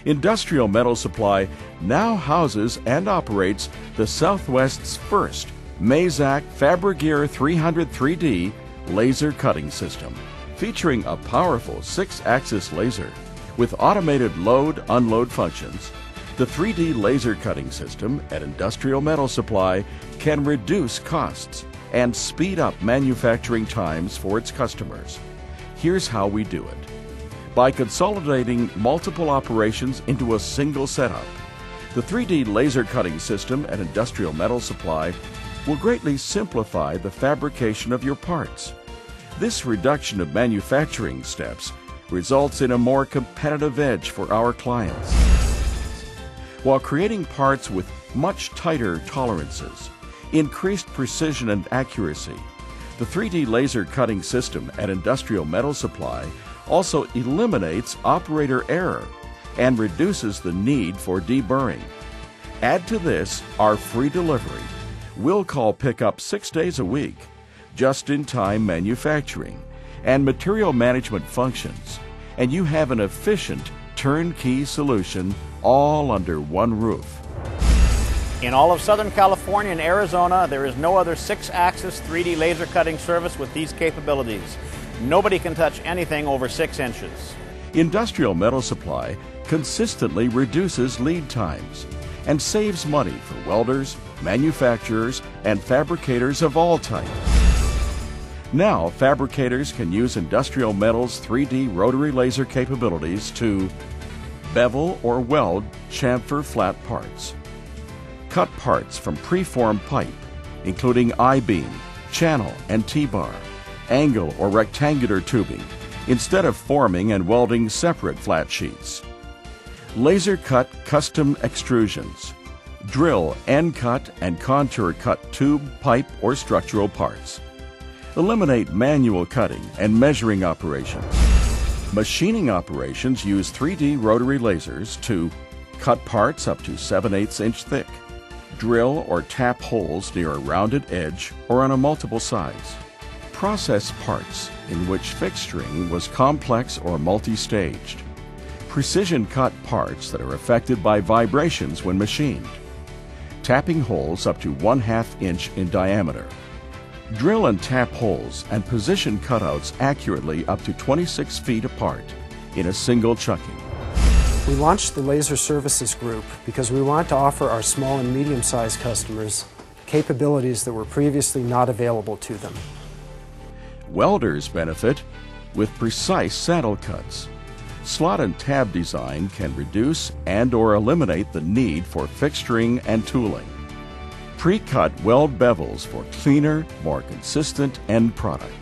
Industrial Metal Supply now houses and operates the Southwest's first Mazak FabriGear 300 3D laser cutting system, featuring a powerful 6-axis laser with automated load-unload functions. The 3D laser cutting system at Industrial Metal Supply can reduce costs and speed up manufacturing times for its customers. Here's how we do it. By consolidating multiple operations into a single setup, the 3D laser cutting system at Industrial Metal Supply will greatly simplify the fabrication of your parts. This reduction of manufacturing steps results in a more competitive edge for our clients, while creating parts with much tighter tolerances, increased precision and accuracy. The 3D laser cutting system at Industrial Metal Supply also eliminates operator error and reduces the need for deburring. Add to this our free delivery, will call pickup 6 days a week, just-in-time manufacturing, and material management functions, and you have an efficient turnkey solution all under one roof. In all of Southern California and Arizona, there is no other 6-axis 3D laser cutting service with these capabilities. Nobody can touch anything over 6 inches. Industrial Metal Supply consistently reduces lead times and saves money for welders, manufacturers, and fabricators of all types. Now, fabricators can use Industrial Metal's 3D rotary laser capabilities to bevel or weld chamfer flat parts, cut parts from preformed pipe, including I-beam, channel, and T-bar, angle or rectangular tubing, instead of forming and welding separate flat sheets. Laser cut custom extrusions, drill end cut and contour cut tube, pipe, or structural parts. Eliminate manual cutting and measuring operations. Machining operations use 3D rotary lasers to cut parts up to 7/8 inch thick, drill or tap holes near a rounded edge or on a multiple sides. Process parts in which fixturing was complex or multi-staged. Precision cut parts that are affected by vibrations when machined. Tapping holes up to 1/2 inch in diameter. Drill and tap holes and position cutouts accurately up to 26 feet apart in a single chucking. We launched the Laser Services Group because we want to offer our small and medium-sized customers capabilities that were previously not available to them. Welders benefit with precise saddle cuts. Slot and tab design can reduce and/or eliminate the need for fixturing and tooling. Pre-cut weld bevels for cleaner, more consistent end product.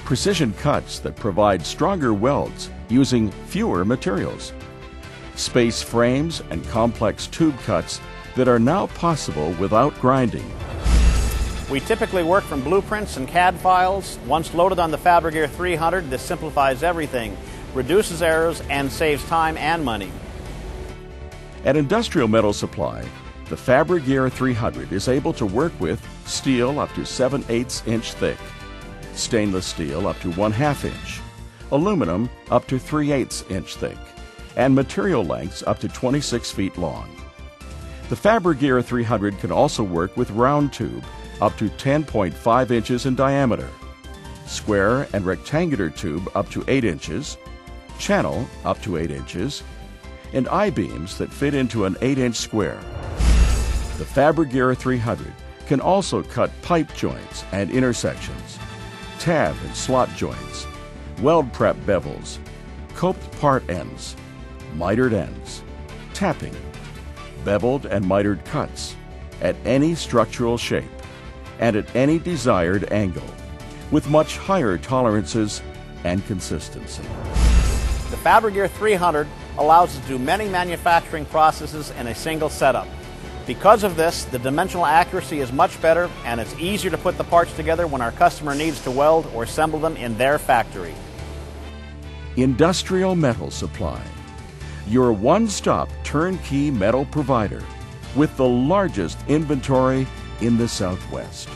Precision cuts that provide stronger welds using fewer materials. Space frames and complex tube cuts that are now possible without grinding. We typically work from blueprints and CAD files. Once loaded on the FabriGear 300, this simplifies everything, reduces errors, and saves time and money. At Industrial Metal Supply, the FabriGear 300 is able to work with steel up to 7/8 inch thick, stainless steel up to 1/2 inch, aluminum up to 3/8 inch thick, and material lengths up to 26 feet long. The FabriGear 300 can also work with round tube up to 10.5 inches in diameter, square and rectangular tube up to 8 inches, channel up to 8 inches, and I-beams that fit into an 8-inch square. The FabriGear 300 can also cut pipe joints and intersections, tab and slot joints, weld prep bevels, coped part ends, mitered ends, tapping, beveled and mitered cuts at any structural shape and at any desired angle, with much higher tolerances and consistency. The FabriGear 300 allows us to do many manufacturing processes in a single setup. Because of this, the dimensional accuracy is much better, and it's easier to put the parts together when our customer needs to weld or assemble them in their factory. Industrial Metal Supply, your one-stop turnkey metal provider with the largest inventory in the Southwest.